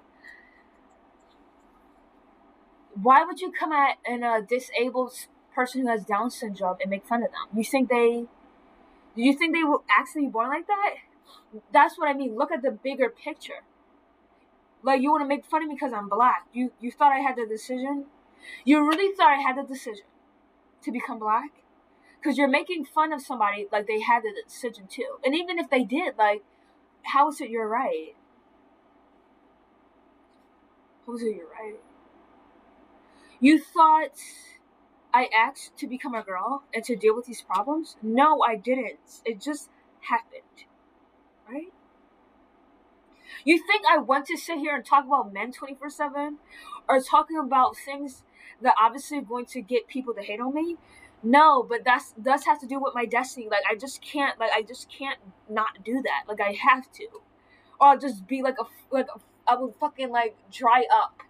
A: why would you come at a disabled person who has Down syndrome and make fun of them? Do you think they will actually be born like that? That's what I mean. Look at the bigger picture. Like, you want to make fun of me because I'm black. You thought I had the decision? You really thought I had the decision to become black? Because you're making fun of somebody like they had the decision too. And even if they did, like, how is it your right? How is it your right? You thought I asked to become a girl and to deal with these problems? No, I didn't. It just happened. Right? You think I want to sit here and talk about men 24/7? Or talking about things that obviously are going to get people to hate on me? No, but does have to do with my destiny. Like, I just can't not do that. Like, I have to. Or I'll just be I will fucking like dry up.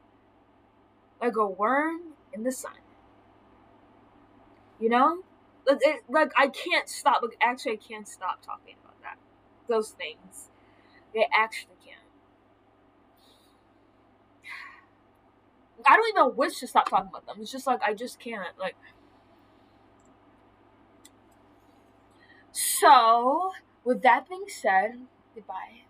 A: Like a worm in the sun. You know? Like, I can't stop. Like, actually, I can't stop talking about that. Those things. They actually can't. I don't even wish to stop talking about them. It's just like, I just can't. Like, so, with that being said, goodbye.